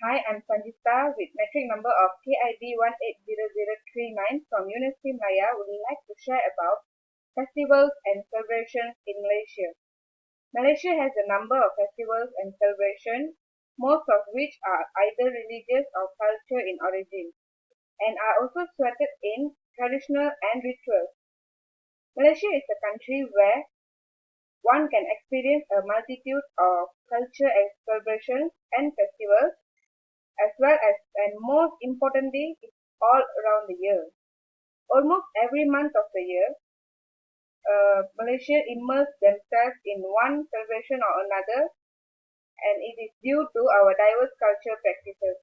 Hi, I'm SHANJEETA with metric number of KIB180039 from University Malaya would like to share about festivals and celebrations in Malaysia. Malaysia has a number of festivals and celebrations, most of which are either religious or cultural in origin, and are also sweated in traditional and rituals. Malaysia is a country where one can experience a multitude of culture and celebrations and festivals as well as, and most importantly, it's all around the year. Almost every month of the year, Malaysia immerse themselves in one celebration or another, and it is due to our diverse culture practices.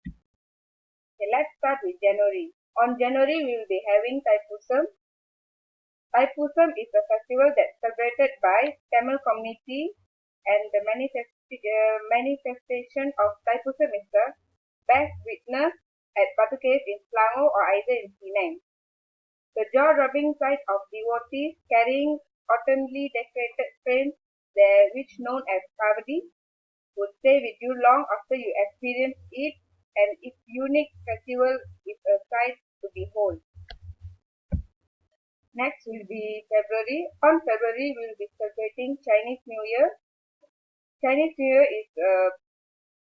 Okay, let's start with January. On January, we will be having Thaipusam. Thaipusam is a festival that's celebrated by Tamil community, and the manifestation of Thaipusam is the best witnessed at Batu Cave in Selangor or either in Penang. The jaw-dropping sight of devotees carrying autumnally decorated frames there, which known as kavadi, would stay with you long after you experience it, and its unique festival is a sight to behold. Next will be February. On February, we will be celebrating Chinese New Year. Chinese New Year is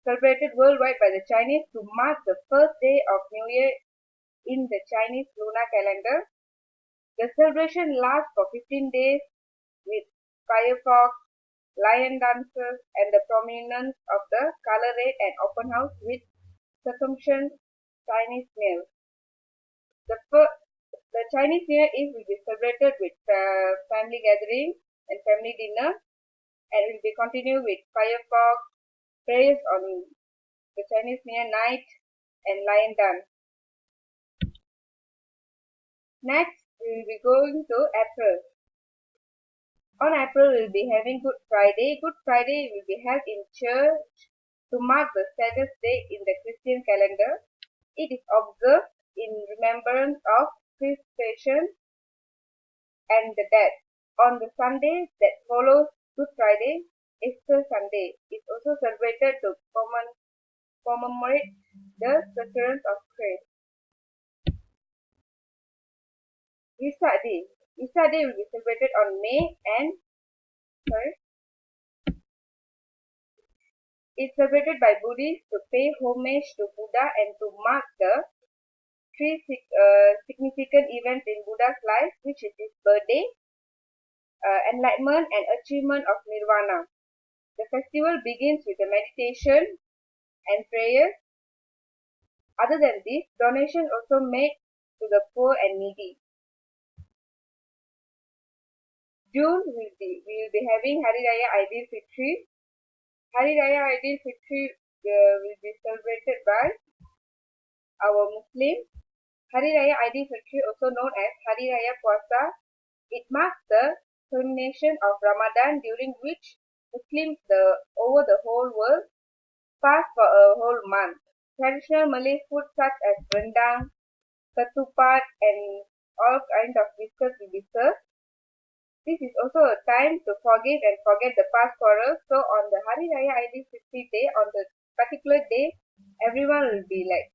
celebrated worldwide by the Chinese to mark the first day of New Year in the Chinese lunar calendar. The celebration lasts for 15 days with fireworks, lion dances, and the prominence of the color red and open house with circumcision Chinese meals. The Chinese New Year Eve will be celebrated with family gathering and family dinner, and will be continued with fireworks, prayers on the Chinese New Year night, and lion dance. Next, we will be going to April. On April, we will be having Good Friday. Good Friday will be held in church to mark the saddest day in the Christian calendar. It is observed in remembrance of Christ's passion and the death. On the Sunday that follows Good Friday, Easter Sunday is also celebrated to commemorate the resurrection of Christ. Vesak Day. Vesak Day will be celebrated on May and it's celebrated by Buddhists to pay homage to Buddha and to mark the three significant events in Buddha's life, which is his birthday, enlightenment, and achievement of nirvana. The festival begins with a meditation and prayers. Other than this, donations also made to the poor and needy. June we will be having Hari Raya Aidilfitri. Hari Raya Aidilfitri will be celebrated by our Muslims. Hari Raya Aidilfitri, also known as Hari Raya Puasa, it marks the culmination of Ramadan, during which Muslims over the whole world fast for a whole month. Traditional Malay food such as rendang, ketupat, and all kinds of biscuits will be served. This is also a time to forgive and forget the past quarrels. So on the Hari Raya Aidilfitri day, on the particular day, everyone will be like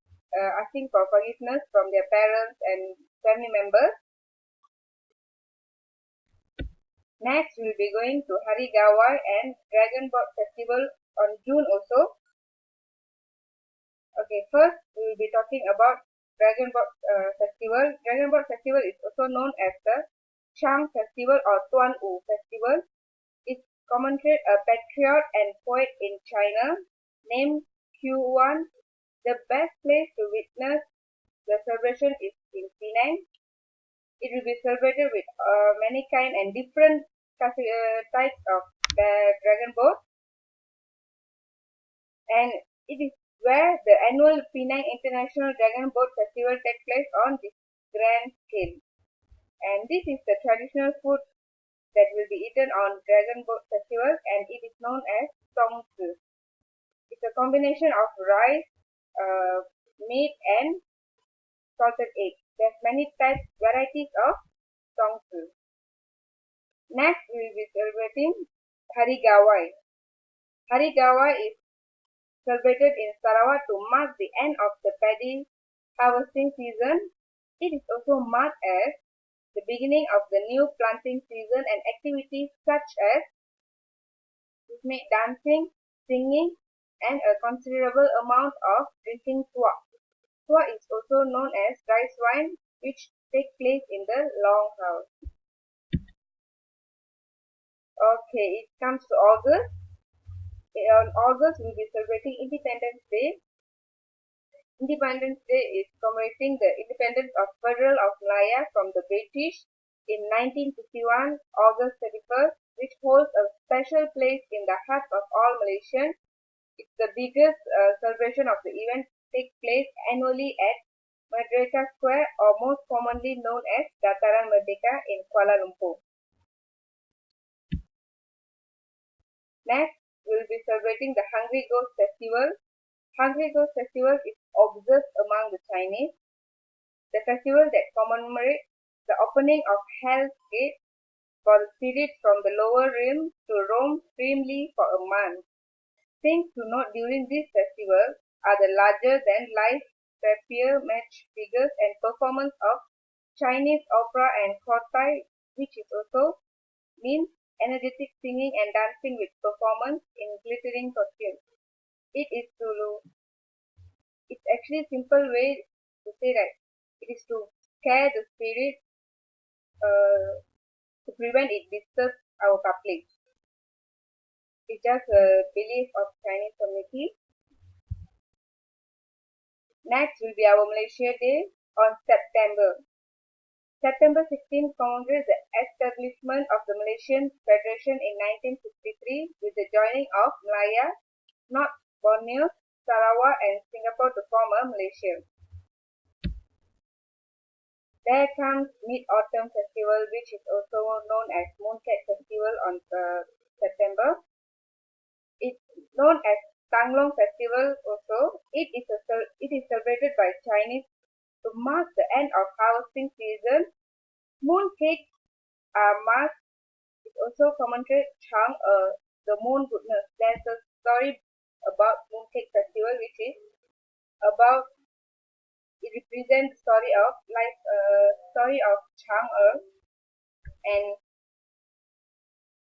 asking for forgiveness from their parents and family members. Next, we will be going to Hari Gawai and Dragon Boat Festival on June also. Okay, first we will be talking about Dragon Boat Festival. Dragon Boat Festival is also known as the Shang Festival or Tuan Wu Festival. It commemorates a patriot and poet in China named Q1. The best place to witness the celebration is in Penang. It will be celebrated with many kind and different types of dragon boat, and it is where the annual Penang International Dragon Boat Festival takes place on this grand scale. And this is the traditional food that will be eaten on Dragon Boat Festival, and it is known as tong tzu. It's a combination of rice, meat, and salted egg. There's many varieties of tong tzu. Next, we will be celebrating Hari Gawai. Hari Raya is celebrated in Sarawak to mark the end of the paddy harvesting season. It is also marked as the beginning of the new planting season, and activities such as dancing, singing, and a considerable amount of drinking tua. Tua is also known as rice wine, which takes place in the longhouse. Okay, it comes to August. On August, we'll be celebrating Independence Day. Independence Day is commemorating the independence of Federal of Malaya from the British in 1951, August 31st, which holds a special place in the hearts of all Malaysians. It's the biggest celebration of the event, takes place annually at Merdeka Square, or most commonly known as Dataran Merdeka in Kuala Lumpur. Next, we'll be celebrating the Hungry Ghost Festival. Hungry Ghost Festival is observed among the Chinese. The festival that commemorates the opening of Hell's Gate for the spirits from the lower realms to roam freely for a month. Things to note during this festival are the larger-than-life rapier match figures and performance of Chinese opera and KUTTY, which is also means energetic singing and dancing with performance in glittering costumes. It's actually a simple way to say that it is to scare the spirit to prevent it disturbs our public. It's just a belief of Chinese community. Next will be our Malaysia Day on September. September 16 commemorates the establishment of the Malaysian Federation in 1963 with the joining of Malaya, North Borneo, Sarawak and Singapore to form a Malaysia. There comes Mid-Autumn Festival, which is also known as Mooncake Festival on September. It's known as Tanglong Festival also. It is celebrated by Chinese to mark the end of harvesting season. Mooncakes are marked. It also commemorates Chang, the moon goodness. There's a story about Mooncake Festival, which is about it represents the story of Chang'e, and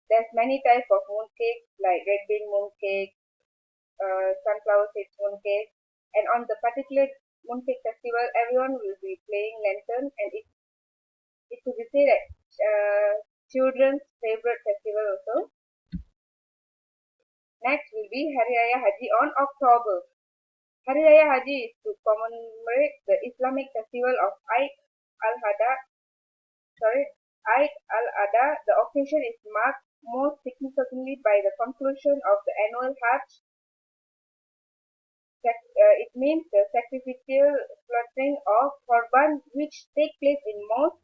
there's many types of mooncakes like red bean mooncake, sunflower seeds mooncake, and on the particular mooncake festival, everyone will be playing lantern, and it could be said that children's favorite festival also. Next will be Hari Raya Haji on October. Hari Raya Haji is to commemorate the Islamic festival of Eid al-Adha. The occasion is marked most significantly by the conclusion of the annual Hajj. It means the sacrificial slaughtering of Korban, which take place in mosques,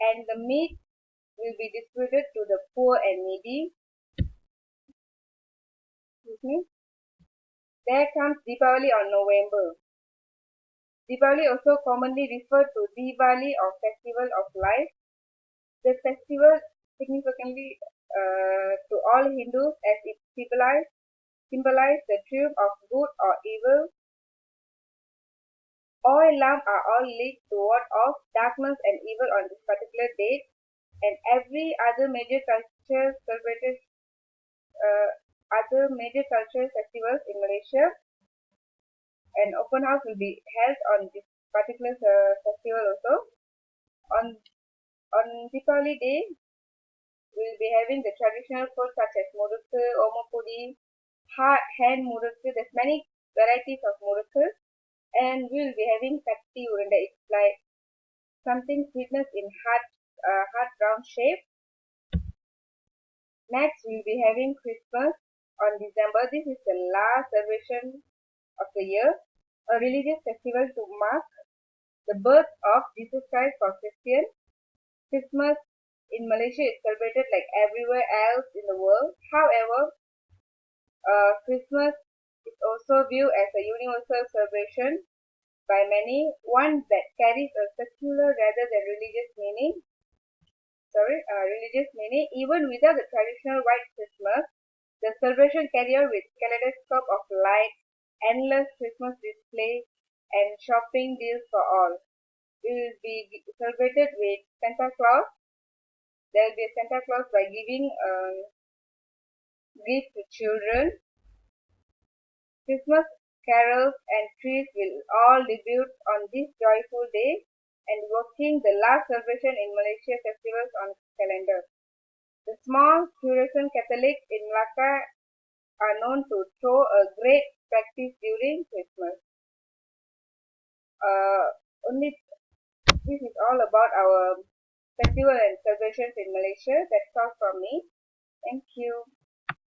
and the meat will be distributed to the poor and needy. There comes Deepavali on November. Deepavali also commonly referred to Diwali or Festival of Light. The festival significantly to all Hindus as it symbolizes the triumph of good or evil. All lamps are all lit to ward off darkness and evil on this particular date, and every other major cultural festivals in Malaysia. An open house will be held on this particular festival also. On Deepavali Day, we will be having the traditional food such as murukku, omopudi, hand murukku. There's many varieties of murukku, and we will be having sakti urunda. It's like something sweetness in hard round shape. Next, we will be having Christmas on December. This is the last celebration of the year, a religious festival to mark the birth of Jesus Christ for Christians. Christmas in Malaysia is celebrated like everywhere else in the world. However, Christmas is also viewed as a universal celebration by many, one that carries a secular rather than religious meaning. Even without the traditional white Christmas, The celebration carry on with kaleidoscope of light, endless Christmas display, and shopping deals for all. We will be celebrated with Santa Claus. There will be a Santa Claus by giving gifts to children. Christmas carols and trees will all debut on this joyful day and working the last celebration in Malaysia festivals on calendar. The small Puritan Catholics in Malacca are known to throw a great practice during Christmas. Only this is all about our festival and celebrations in Malaysia. That's all from me. Thank you.